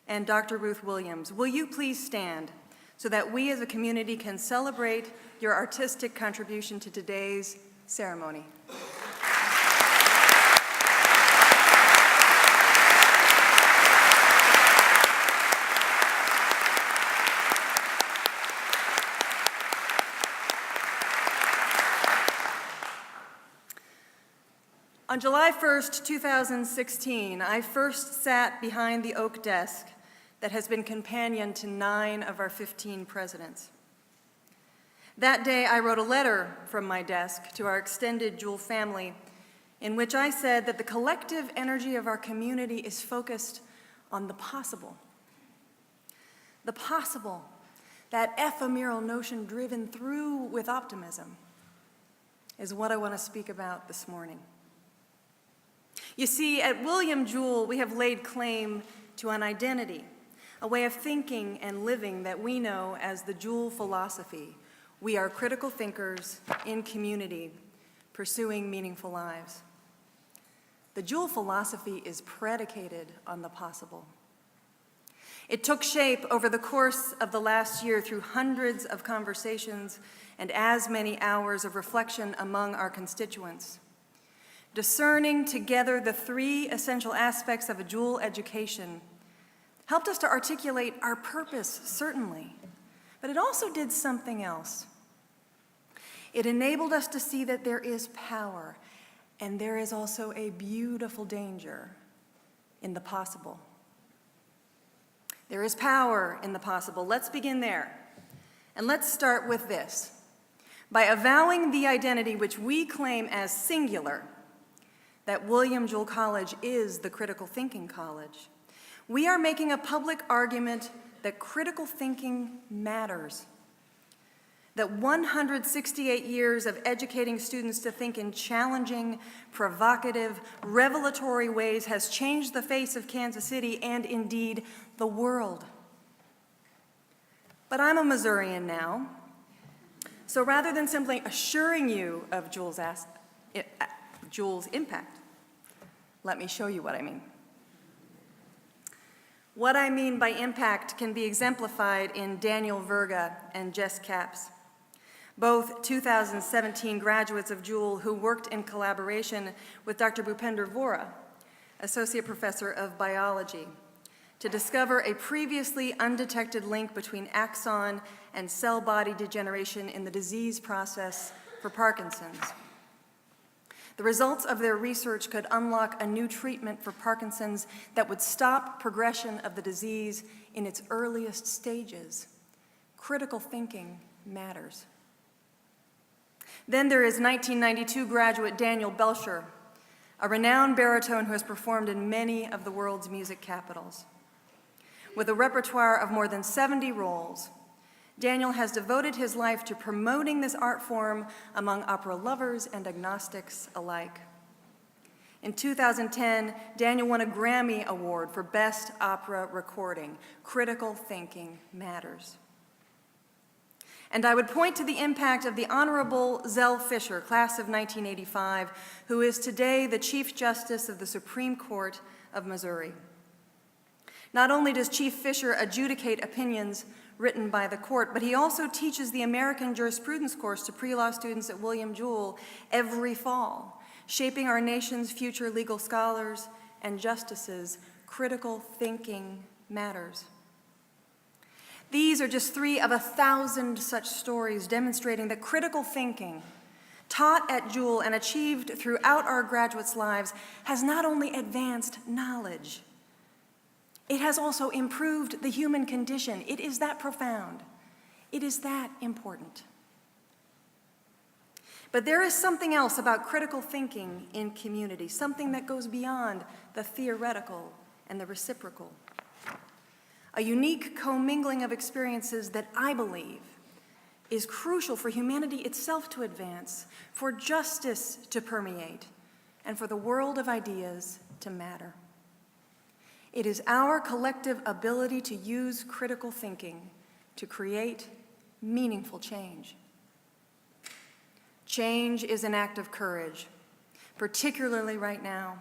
and Dr. Ruth Williams. Will you please stand so that we as a community can celebrate your artistic contribution to today's ceremony? On July 1st, 2016, I first sat behind the oak desk that has been companion to 9 of our 15 presidents. That day, I wrote a letter from my desk to our extended Jewell family in which I said that the collective energy of our community is focused on the possible. The possible, that ephemeral notion driven through with optimism, is what I want to speak about this morning. You see, at William Jewell, we have laid claim to an identity, a way of thinking and living that we know as the Jewell philosophy. We are critical thinkers in community, pursuing meaningful lives. The Jewell philosophy is predicated on the possible. It took shape over the course of the last year through hundreds of conversations and as many hours of reflection among our constituents. Discerning together the 3 essential aspects of a Jewell education helped us to articulate our purpose, certainly, but it also did something else. It enabled us to see that there is power, and there is also a beautiful danger in the possible. There is power in the possible. Let's begin there. And let's start with this. By avowing the identity which we claim as singular, that William Jewell College is the critical thinking college, we are making a public argument that critical thinking matters, that 168 years of educating students to think in challenging, provocative, revelatory ways has changed the face of Kansas City and indeed the world. But I'm a Missourian now, so rather than simply assuring you of Jewell's impact, let me show you what I mean. What I mean by impact can be exemplified in Daniel Verga and Jess Capps, both 2017 graduates of Jewell who worked in collaboration with Dr. Bhupender Vora, Associate Professor of Biology, to discover a previously undetected link between axon and cell body degeneration in the disease process for Parkinson's. The results of their research could unlock a new treatment for Parkinson's that would stop progression of the disease in its earliest stages. Critical thinking matters. Then there is 1992 graduate Daniel Belcher, a renowned baritone who has performed in many of the world's music capitals. With a repertoire of more than 70 roles, Daniel has devoted his life to promoting this art form among opera lovers and agnostics alike. In 2010, Daniel won a Grammy Award for Best Opera Recording. Critical thinking matters. And I would point to the impact of the Honorable Zell Fisher, class of 1985, who is today the Chief Justice of the Supreme Court of Missouri. Not only does Chief Fisher adjudicate opinions written by the court, but he also teaches the American Jurisprudence course to pre-law students at William Jewell every fall, shaping our nation's future legal scholars and justices. Critical thinking matters. These are just 3 of 1,000 such stories demonstrating that critical thinking, taught at Jewell and achieved throughout our graduates' lives, has not only advanced knowledge, it has also improved the human condition. It is that profound. It is that important. But there is something else about critical thinking in community, something that goes beyond the theoretical and the reciprocal. A unique commingling of experiences that I believe is crucial for humanity itself to advance, for justice to permeate, and for the world of ideas to matter. It is our collective ability to use critical thinking to create meaningful change. Change is an act of courage, particularly right now.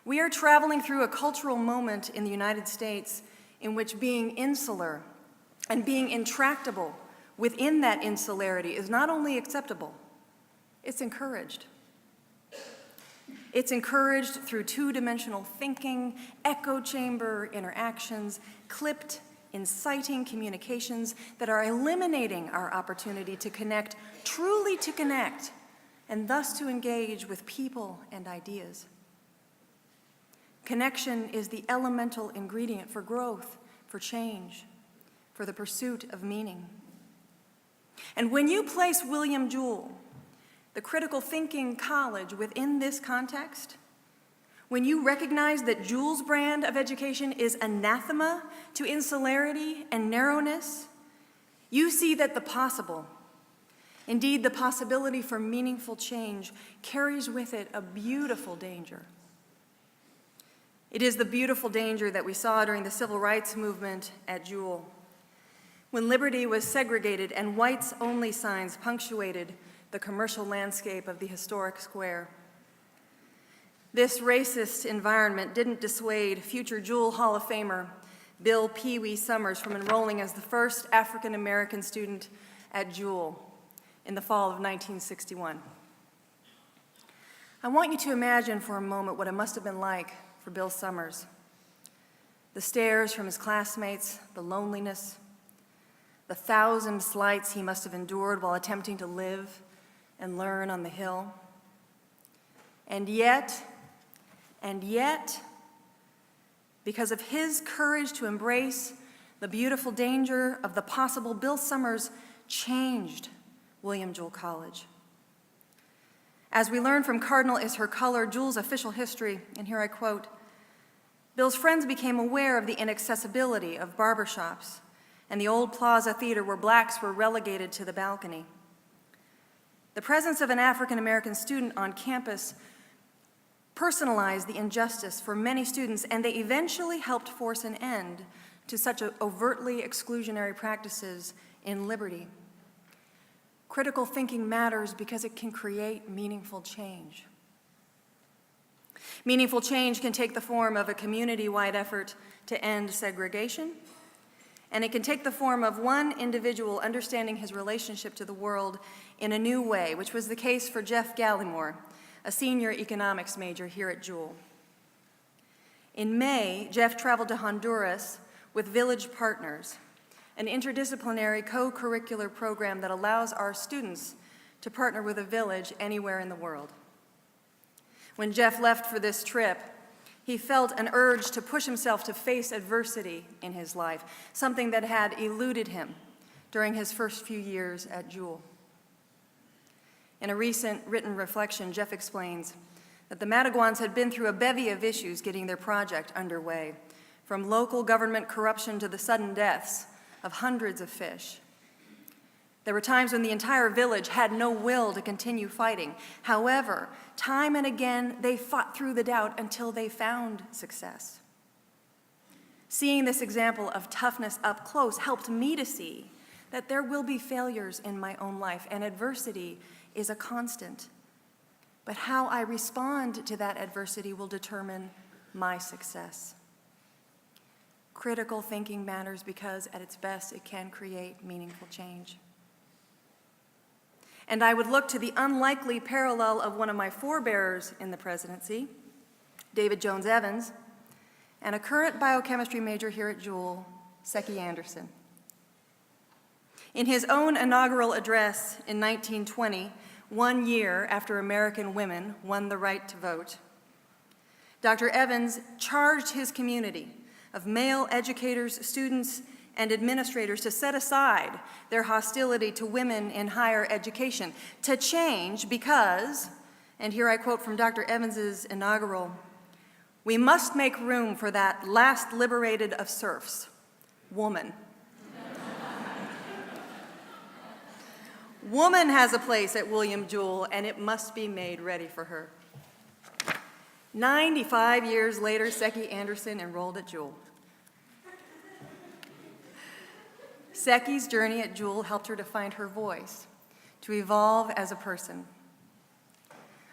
We are traveling through a cultural moment in the United States in which being insular and being intractable within that insularity is not only acceptable, it's encouraged. It's encouraged through two-dimensional thinking, echo chamber interactions, clipped, inciting communications that are eliminating our opportunity to connect, truly to connect, and thus to engage with people and ideas. Connection is the elemental ingredient for growth, for change, for the pursuit of meaning. And when you place William Jewell, the critical thinking college, within this context, when you recognize that Jewell's brand of education is anathema to insularity and narrowness, you see that the possible, indeed the possibility for meaningful change, carries with it a beautiful danger. It is the beautiful danger that we saw during the civil rights movement at Jewell, when liberty was segregated and whites-only signs punctuated the commercial landscape of the historic square. This racist environment didn't dissuade future Jewell Hall of Famer Bill Pee Wee Summers from enrolling as the first African-American student at Jewell in the fall of 1961. I want you to imagine for a moment what it must have been like for Bill Summers. The stares from his classmates, the loneliness, the 1,000 slights he must have endured while attempting to live and learn on the Hill. And yet, because of his courage to embrace the beautiful danger of the possible, Bill Summers changed William Jewell College. As we learn from Cardinal Is Her Color, Jewell's official history, and here I quote, Bill's friends became aware of the inaccessibility of barbershops and the old Plaza Theater where blacks were relegated to the balcony. The presence of an African-American student on campus personalized the injustice for many students, and they eventually helped force an end to such overtly exclusionary practices in Liberty. Critical thinking matters because it can create meaningful change. Meaningful change can take the form of a community-wide effort to end segregation, and it can take the form of one individual understanding his relationship to the world in a new way, which was the case for Jeff Gallimore, a senior economics major here at Jewell. In May, Jeff traveled to Honduras with Village Partners, an interdisciplinary co-curricular program that allows our students to partner with a village anywhere in the world. When Jeff left for this trip, he felt an urge to push himself to face adversity in his life, something that had eluded him during his first few years at Jewell. In a recent written reflection, Jeff explains that the Matagwans had been through a bevy of issues getting their project underway, from local government corruption to the sudden deaths of hundreds of fish. There were times when the entire village had no will to continue fighting. However, time and again, they fought through the doubt until they found success. Seeing this example of toughness up close helped me to see that there will be failures in my own life, and adversity is a constant. But how I respond to that adversity will determine my success. Critical thinking matters because, at its best, it can create meaningful change. And I would look to the unlikely parallel of one of my forebearers in the presidency, David Jones Evans, and a current biochemistry major here at Jewell, Secchi Anderson. In his own inaugural address in 1920, 1 year after American women won the right to vote, Dr. Evans charged his community of male educators, students, and administrators to set aside their hostility to women in higher education, to change because, and here I quote from Dr. Evans's inaugural, "We must make room for that last liberated of serfs, woman." Woman has a place at William Jewell, and it must be made ready for her. 95 years later, Secchi Anderson enrolled at Jewell. Secchi's journey at Jewell helped her to find her voice, to evolve as a person.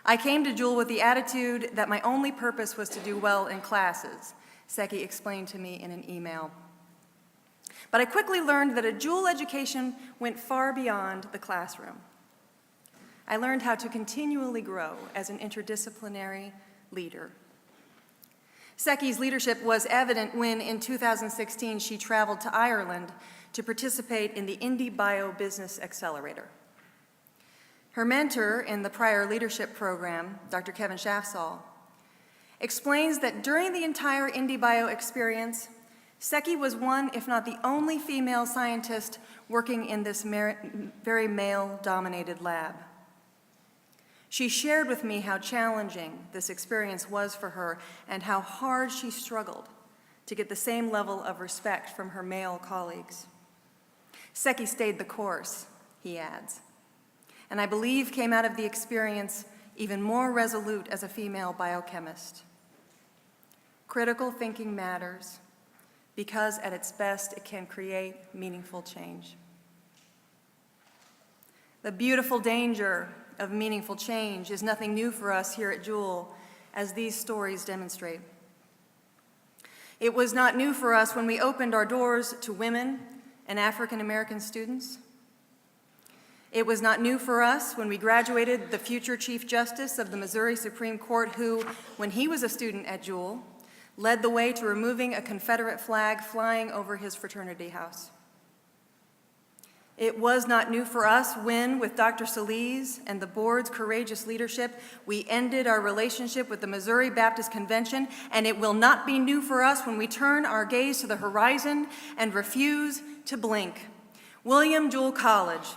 I came to Jewell with the attitude that my only purpose was to do well in classes, Secchi explained to me in an email. But I quickly learned that a Jewell education went far beyond the classroom. I learned how to continually grow as an interdisciplinary leader. Secchi's leadership was evident when, in 2016, she traveled to Ireland to participate in the Indie Bio Business Accelerator. Her mentor in the prior leadership program, Dr. Kevin Shafsall, explains that during the entire Indie Bio experience, Secchi was one, if not the only female scientist working in this very male-dominated lab. She shared with me how challenging this experience was for her and how hard she struggled to get the same level of respect from her male colleagues. Secchi stayed the course, he adds, and I believe came out of the experience even more resolute as a female biochemist. Critical thinking matters because at its best it can create meaningful change. The beautiful danger of meaningful change is nothing new for us here at Jewell, as these stories demonstrate. It was not new for us when we opened our doors to women and African American students. It was not new for us when we graduated the future Chief Justice of the Missouri Supreme Court who, when he was a student at Jewell, led the way to removing a Confederate flag flying over his fraternity house. It was not new for us when, with Dr. Solis and the board's courageous leadership, we ended our relationship with the Missouri Baptist Convention, and it will not be new for us when we turn our gaze to the horizon and refuse to blink. William Jewell College,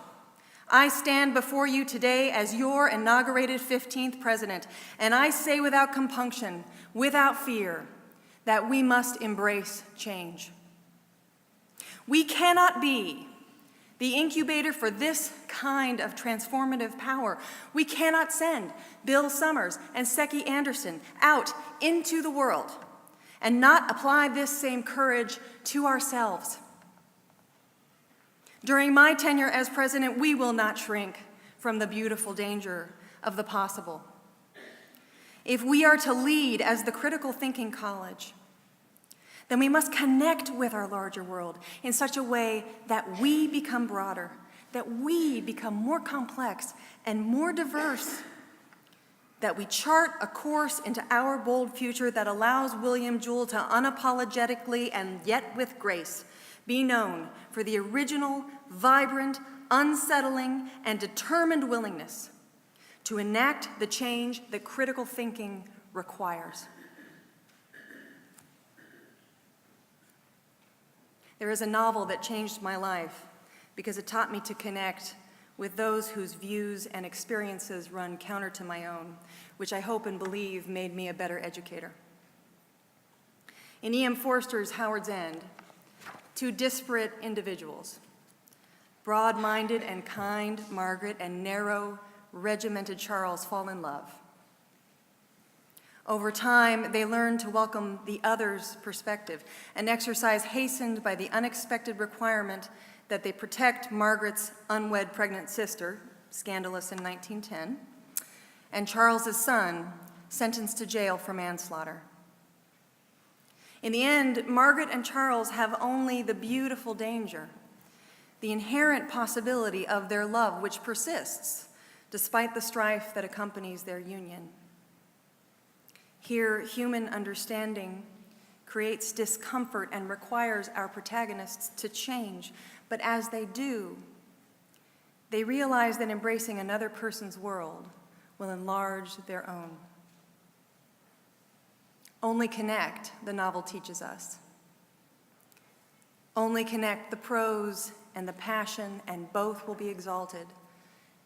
I stand before you today as your inaugurated 15th president, and I say without compunction, without fear, that we must embrace change. We cannot be the incubator for this kind of transformative power. We cannot send Bill Summers and Secchi Anderson out into the world and not apply this same courage to ourselves. During my tenure as president, we will not shrink from the beautiful danger of the possible. If we are to lead as the critical thinking college, then we must connect with our larger world in such a way that we become broader, that we become more complex and more diverse, that we chart a course into our bold future that allows William Jewell to unapologetically and yet with grace be known for the original, vibrant, unsettling, and determined willingness to enact the change that critical thinking requires. There is a novel that changed my life because it taught me to connect with those whose views and experiences run counter to my own, which I hope and believe made me a better educator. In E.M. Forster's Howard's End, two disparate individuals, broad-minded and kind Margaret and narrow, regimented Charles, fall in love. Over time, they learn to welcome the other's perspective, an exercise hastened by the unexpected requirement that they protect Margaret's unwed pregnant sister, scandalous in 1910, and Charles's son, sentenced to jail for manslaughter. In the end, Margaret and Charles have only the beautiful danger, the inherent possibility of their love, which persists despite the strife that accompanies their union. Here, human understanding creates discomfort and requires our protagonists to change. But as they do, they realize that embracing another person's world will enlarge their own. Only connect, the novel teaches us. Only connect the prose and the passion, and both will be exalted,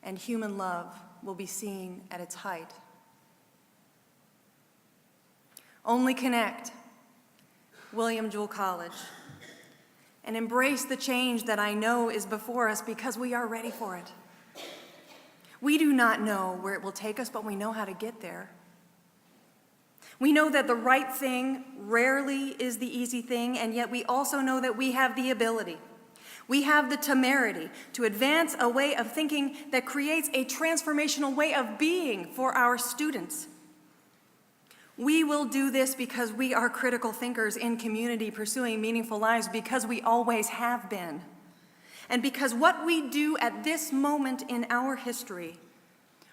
and human love will be seen at its height. Only connect, William Jewell College, and embrace the change that I know is before us because we are ready for it. We do not know where it will take us, but we know how to get there. We know that the right thing rarely is the easy thing, and yet we also know that we have the ability. We have the temerity to advance a way of thinking that creates a transformational way of being for our students. We will do this because we are critical thinkers in community pursuing meaningful lives, because we always have been. And because what we do at this moment in our history,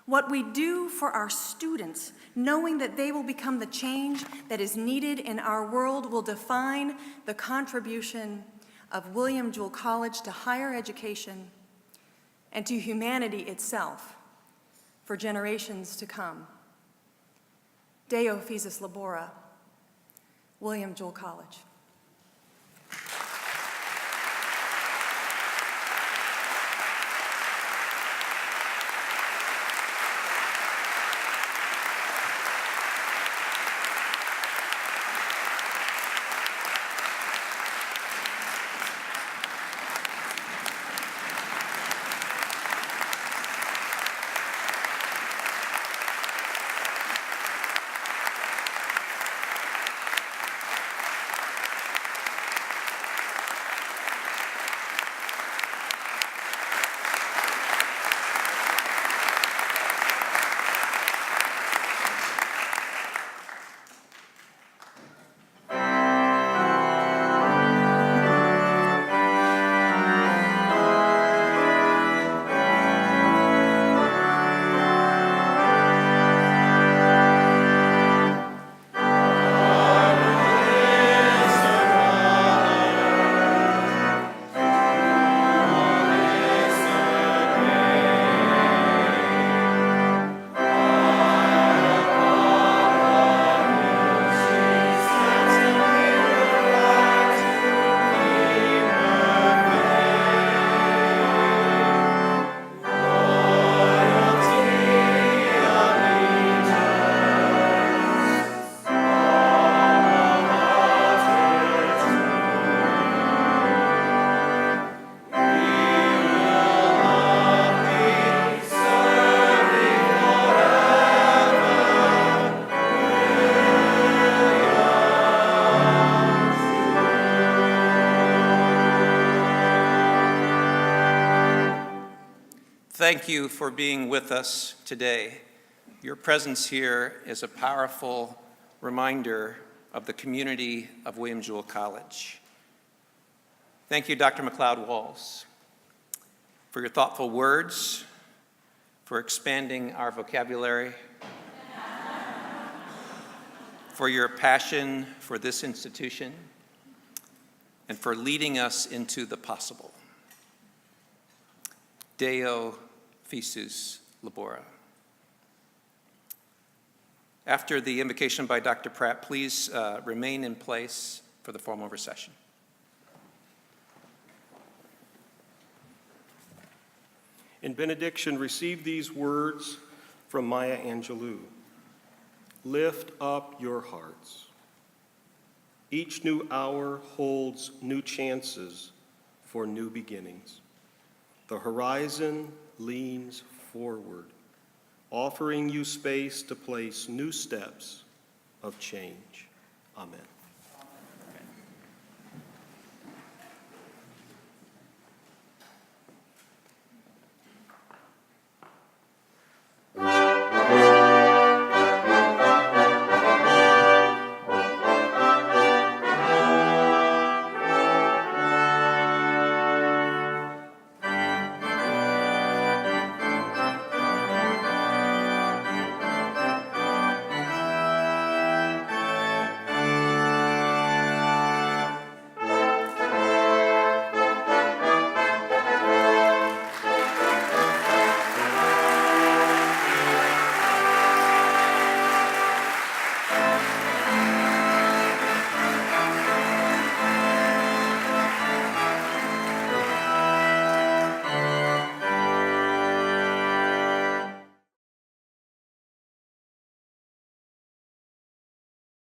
what we do for our students, knowing that they will become the change that is needed in our world, will define the contribution of William Jewell College to higher education and to humanity itself for generations to come. Deo Physis Labora, William Jewell College. Thank you for being with us today. Your presence here is a powerful reminder of the community of William Jewell College. Thank you, Dr. MacLeod Walls, for your thoughtful words, for expanding our vocabulary, for your passion for this institution, and for leading us into the possible. Deo Visus Labora. After the invocation by Dr. Pratt, please remain in place for the formal recession. In benediction, receive these words from Maya Angelou. Lift up your hearts. Each new hour holds new chances for new beginnings. The horizon leans forward, offering you space to place new steps of change. Amen.